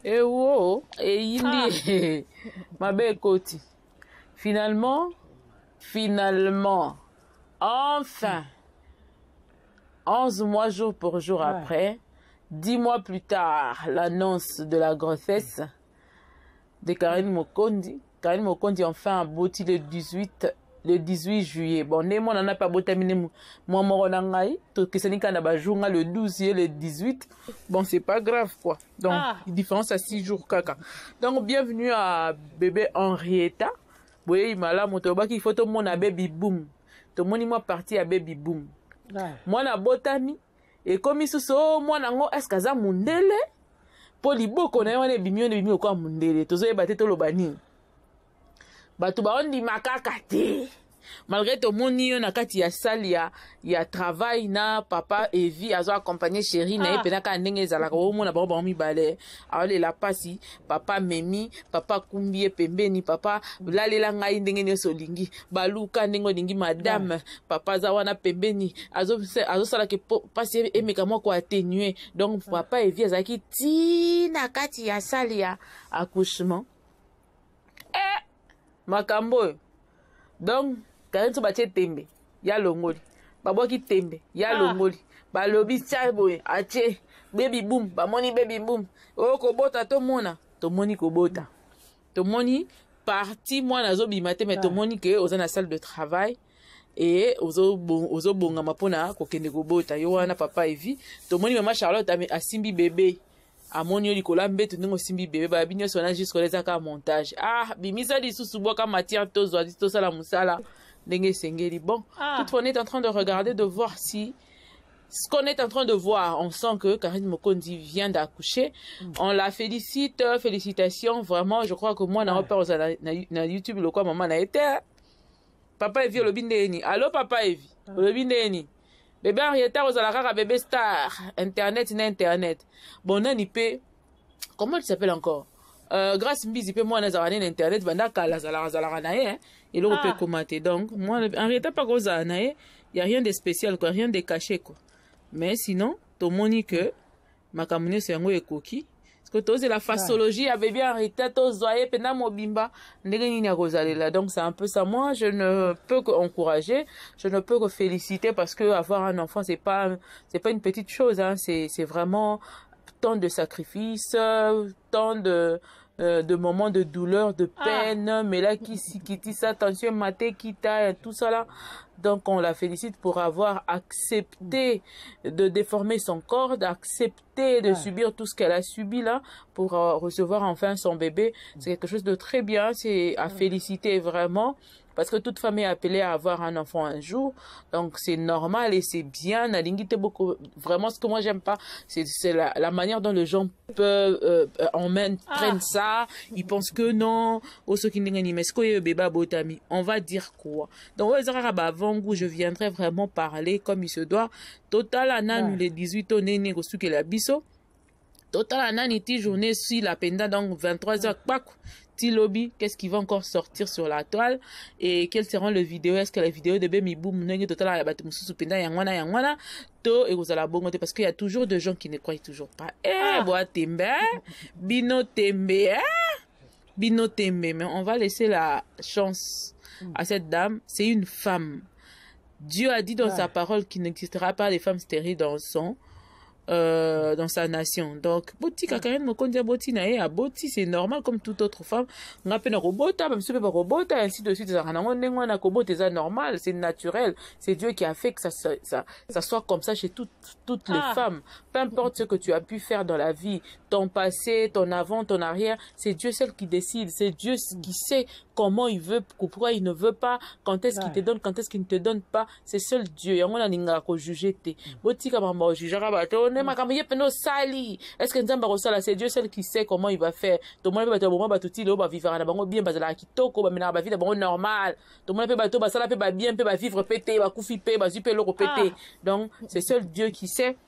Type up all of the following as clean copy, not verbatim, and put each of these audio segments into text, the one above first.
Et wow, et il ma belle côté. Finalement, enfin, 11 mois jour pour jour après, 10 mois plus tard, l'annonce de la grossesse de Karine Mokondi. Karine Mokondi enfin abouti le 18 juillet. Bon, on n'en a pas beau terminer moi moronangai, tout que ce n'est qu'un abajounga le 12 et le 18. Bon, c'est pas grave quoi. Donc, différence à 6 jours kaka. Donc, bienvenue à bébé Henrietta. Oui, mala motoba qui faut tout mon baby boom. Tout mon moi parti à baby boom. Moi na botami et comme il so moi nango est-ce que ça mundele poliboko na wana bimio kwa mundele tozo ebate to lobani. Batu ba on di makaka te. Malgré tout mon yo na kati ya salle ya travail na papa Evi azo accompagner chérie na epena ka ndenge za la ko mona ba mi balé ale la pasi papa Memi papa Kumbie pembeni papa lalela ngai ndenge nyoso lingi baluka ndenge lingi madame papa za wana pembeni azo sala ke pasi emeka moko atténuer donc papa Evi azaki ti na kati ya salle ya accouchement makambo donc Karine so batie tembe ya longoli baboki tembe ya longoli balobi chaboye ache baby boom bamoni baby boom o kobota to mona to moni kobota to moni parti moi nazo bimate mais to moni ke oza na salle de travail et ozo bonga mapona kokende kobota yo wana papa Evi to moni mama Charlotte asimbi bébé amoni oli kolambe to ndingo simbi bébé ba binyo sona jusqu'au les aka montage bimisa di susu boka matière to zo to sala musala. Bon, toutefois, on est en train de regarder, de voir si ce qu'on est en train de voir, on sent que Karine Mokondi vient d'accoucher. On la félicite, félicitations, vraiment. Je crois que moi, na YouTube, le quoi, maman a été. Papa Evi, le bindéni. Allô, Papa Evi, le bindéni. Bébé Henrietta, aux alaraka, bébé star. Internet, Internet. Bon, on y peut. Comment il s'appelle encore? Grâce Mbizi peut moi na internet banda kala zala nae et l'on peut commenter donc moi en réalité pas gros nae il y a rien de spécial quoi, rien de caché quoi, mais sinon to moni que makamune c'est ngo ekoki parce que to c'est la façologie avait bien Henrietta to zoye pena mobimba ndenge nini akozalela. Donc c'est un peu ça, moi je ne peux qu'encourager, je ne peux que féliciter parce que avoir un enfant c'est pas une petite chose hein, c'est vraiment tant de sacrifices, tant de moments de douleur, de peine, mais là qui dit ça, attention, maté, qui t'a, tout ça là. Donc on la félicite pour avoir accepté de déformer son corps, d'accepter de subir tout ce qu'elle a subi là pour recevoir enfin son bébé. C'est quelque chose de très bien, c'est à féliciter vraiment. Parce que toute femme est appelée à avoir un enfant un jour. Donc, c'est normal et c'est bien. Vraiment, ce que moi, j'aime pas, c'est la manière dont les gens peuvent, prennent ça. Ils pensent que non. On va dire quoi? Donc, avant que je viendrai vraiment parler comme il se doit. Total, anan, les 18 ans, néné, que la biso. Total, anan, iti journée, si la penda, donc 23h, lobby, qu'est-ce qui va encore sortir sur la toile et quelles seront les vidéos, est-ce que la vidéo de Bemi Boom n'est total à la bataille penda yangwana to et vous allez bongoter parce qu'il y a toujours des gens qui ne croient toujours pas bino tembe mais on va laisser la chance à cette dame. C'est une femme. Dieu a dit dans sa parole qu'il n'existera pas des femmes stériles dans sa nation. Donc, boti Karine Mokondi boti na e boti, c'est normal comme toute autre femme. Ngape na robota, même si pas robota, ainsi de suite. C'est normal, c'est naturel. C'est Dieu qui a fait que ça soit comme ça chez toutes les femmes. Peu importe ce que tu as pu faire dans la vie, ton passé, ton avant, ton arrière, c'est Dieu seul qui décide. C'est Dieu qui sait comment il veut, pourquoi il ne veut pas, quand est-ce qu'il te donne, quand est-ce qu'il ne te donne pas. C'est seul Dieu. Yango na ninga ko juger te. Boti ka ba jugera ba to ne makambo yepeno sali. Est-ce que nzamba ko sala, c'est Dieu seul qui sait comment il va faire. To mona ba to bon ba tuti lo ba vivre na bango bien bazala kitoko ba mena ba vie na bango normal. To mona pe ba to ba sala pe ba bien pe ba vivre pété ba kufi pe ba zupe lo pété. Donc c'est seul Dieu qui sait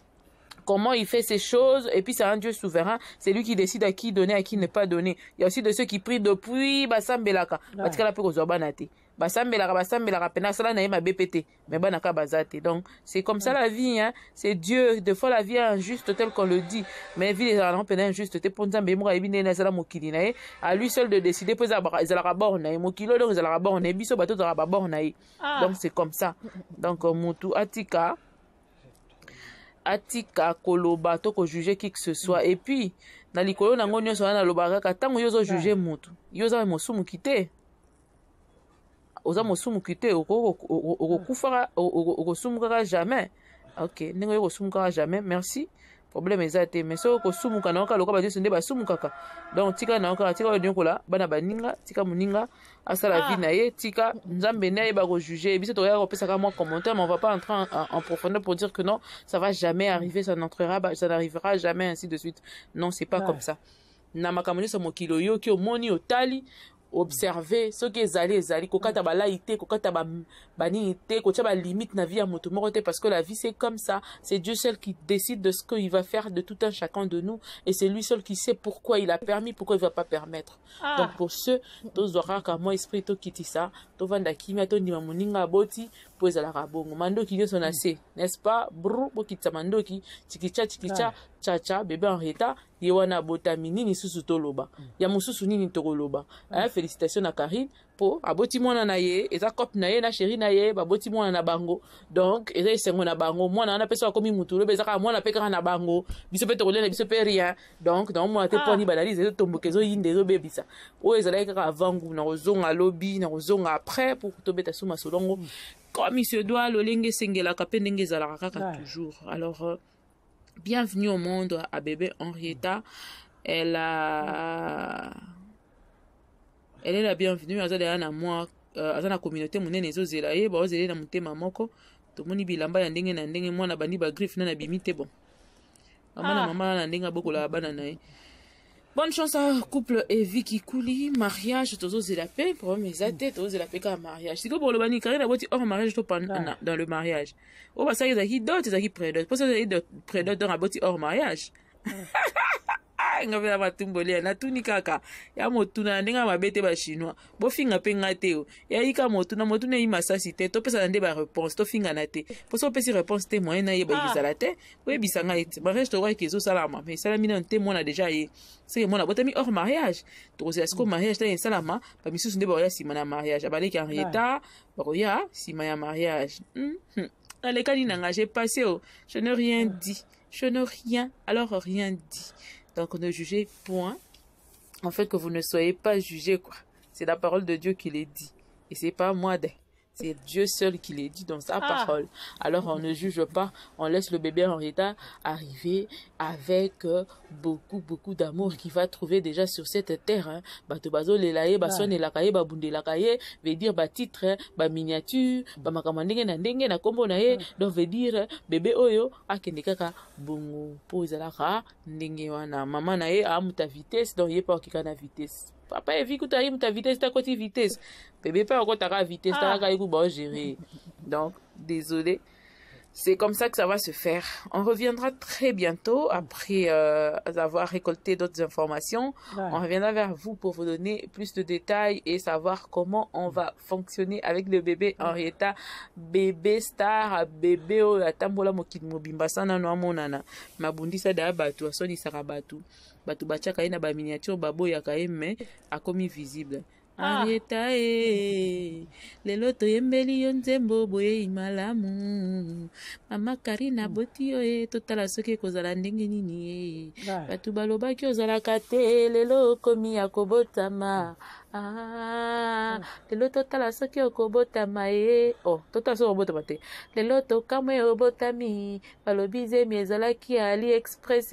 comment il fait ces choses, et puis c'est un Dieu souverain, c'est lui qui décide à qui donner, à qui ne pas donner. Il y a aussi de ceux qui prient depuis Bassambelaka, parce qu'elle a pu rezobanate. basambelaka pena sala na ye mabe pete mais banaka bazate. Donc c'est comme ça la vie, hein. C'est Dieu, des fois la vie est injuste tel qu'on le dit, mais vie les gens pena injuste te pour nzambe mo yebi na sala mokili na ye, à lui seul de décider pour ezalaka bord na ye mokilo, donc ezalaka bord na ye biso bato ezalaka bord na ye. Donc c'est comme ça. Donc mutu atika koloba to ko juger qui que ce soit. Et puis na likolo nango nyonso wana lobaka kaka tango yo zo juger mutu yo za mosumu kite oza mosumu kite okokufaka okosumukaka jamais. Ok ndenge yo kosumukaka jamais, merci problème eza te. Mais so okosumuka na oka loka bajesu nde basumukaka. Donc tika na oka tika oyo nyokola bana baninga tika moninga asala vie na ye tika nzambe na ye ba ko juger biso to ya kopesaka moi commentaire, mais on va pas entrer en profondeur pour dire que non ça va jamais arriver, ça n'arrivera jamais ainsi de suite. Non, c'est pas comme ça. Na makambo nyonso mokilo yo ki omoni otali observer ce qui ezali kokata balaite kokata banini te kotia ba limite na vie ya moto moko te, parce que la vie c'est comme ça. C'est Dieu seul qui décide de ce qu'il va faire de tout un chacun de nous, et c'est lui seul qui sait pourquoi il a permis, pourquoi il va pas permettre. Donc pour ceux tozwaka ka moi esprit to kitisa to vanda kimia to ndima moninga boti po ezalaka bongo mandoki nyonso na se, n'est-ce pas? Brou bokitisa mandoki chikicha chacha bébé en retard ye wana botami nini susu toloba ya mosusu nini tokoloba. Félicitations à Karine po aboti mwana na ye eza cop na ye na chéri na ye baboti mwana na bango, donc eza esengo na bango mwana wana pesa komi mutu lobe ezaka mwana pe kaka na bango biso pe tokolela na biso pe rien. Donc dans mwana te poni banalize ezo tomboka ezo yinde ezo bebisa oyo ezalaki kaka avangu na kozonga lobi na kozonga après pour tobeta suma solongo comme il se doit lolenge sengelaka pe ndenge ezalaka kaka toujours. Alors bienvenue au monde à bébé Henrietta. Elle est la bienvenue. Azala na moi azana communauté monene ezozela ye ba ozela na mutema moko tomoni bilamba ya ndenge na ndenge mwana bandi ba griffe na bimite bon mama na ndenge bokola bana na ye. Bonne chance à couple Evi Kikouli, mariage tozozela pe problème ezate tozozela pe ka mariage siko bolo bani kare na boti hors mariage to dans le mariage o ba sa ezaki dot ezaki prédot pour ça ezaki prédot dans la boti hors mariage. Ngavela batumbolia na tuni kaka ya motuna ndinga mabete ba chinois bo finga penga teo ya ika motuna yi masasi te to pesa ndé ba réponse to finga na te pour ça pesi réponse te moyen na ye ba bizala te we bisanga ite mariage to ke zo salama mais salami na te mona déjà ye c'est mona botami hors mariage to c'est est-ce mariage te salama ba misusu ndé ba ya sima na mariage abaleki en retard ba ya sima ya mariage. Allez kanina j'ai passé je n'ai rien dit, je n'ai rien alors rien dit. Donc ne jugez point. En fait que vous ne soyez pas jugés quoi. C'est la parole de Dieu qui les dit. Et c'est pas moi c'est Dieu seul qui les dit dans sa parole. Alors on ne juge pas, on laisse le bébé Henrietta arriver avec beaucoup d'amour qu'il va trouver déjà sur cette terre. Bato bazo lelaye basone lakaye babunde lakaye veut dire ba titre ba miniature ba makamandenge na ndenge na kombo na ye, donc veut dire bébé oyo akende kaka bongo po ezalaka ndenge wana mama na ye amuta vitesse, donc ye pa okika na vitesse. Papa et vie ta vitesse ta côté vitesse bébé pas encore ta vitesse ta ka bon gérer. Donc désolé, c'est comme ça que ça va se faire. On reviendra très bientôt après avoir récolté d'autres informations. On reviendra vers vous pour vous donner plus de détails et savoir comment on va fonctionner avec le bébé Henrietta, bébé star, bébé o atambola mokid mobimba sana no amonana mabundisa da batu asoni sarabatu batu bachaka ina ba miniature babo ya kaeme akomi visible. Henrietta lelo toyembeli yo nzembo boye imalamu mama Karina boti yo totala soki kozala ndenge nini batu balobaki ozalaka te lelo okomi ya kobotama lelo totala soki okobotama totala soki okobotama te lelo tokamwe obotami balobi zemi ezalaki ya AliExpress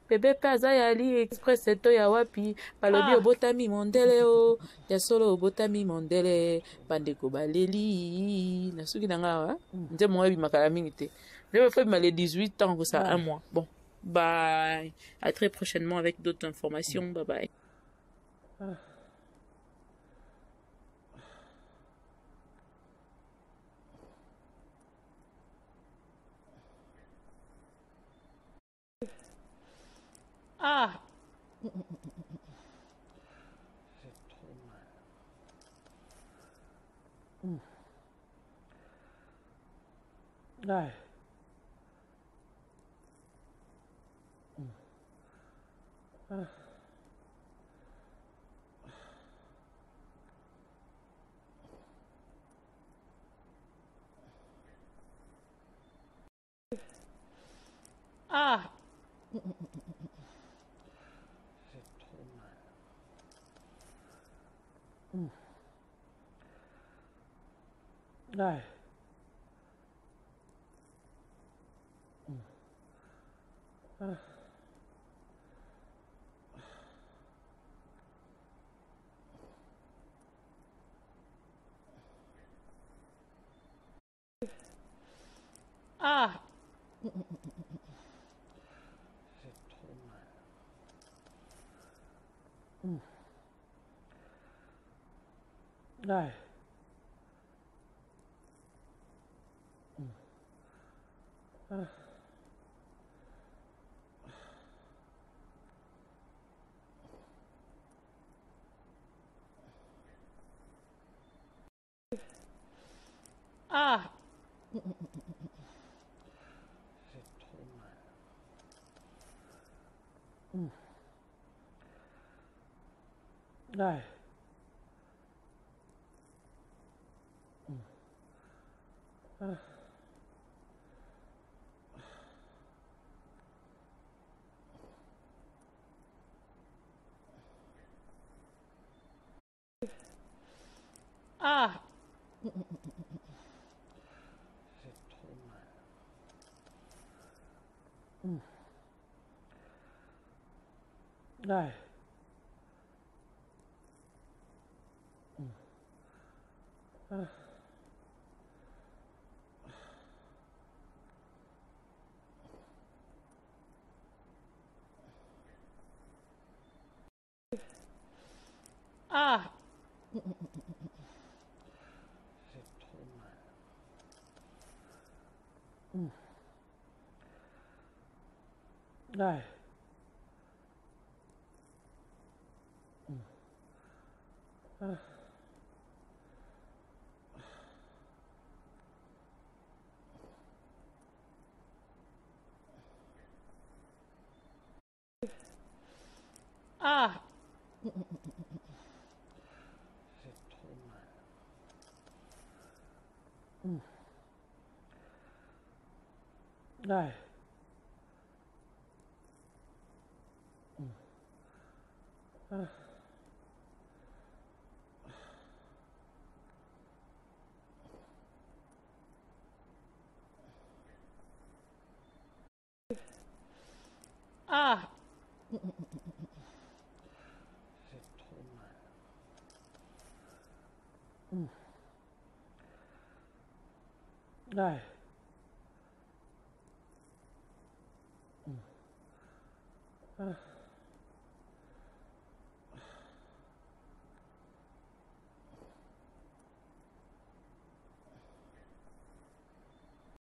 bebe pe aza ya AliExpress to ya wapi balobi obotami mondele ya solo obotami mondele bandeko baleli na suki na nga nze mwa bimakala mingi te je me fais les 18 ans ça un mois. Bon bye, à très prochainement avec d'autres informations. Bye bye. Đây. À. Đây. À. Đây. À. Đây. À. Đây. À. Đây. À. Đây. À. Đây. À.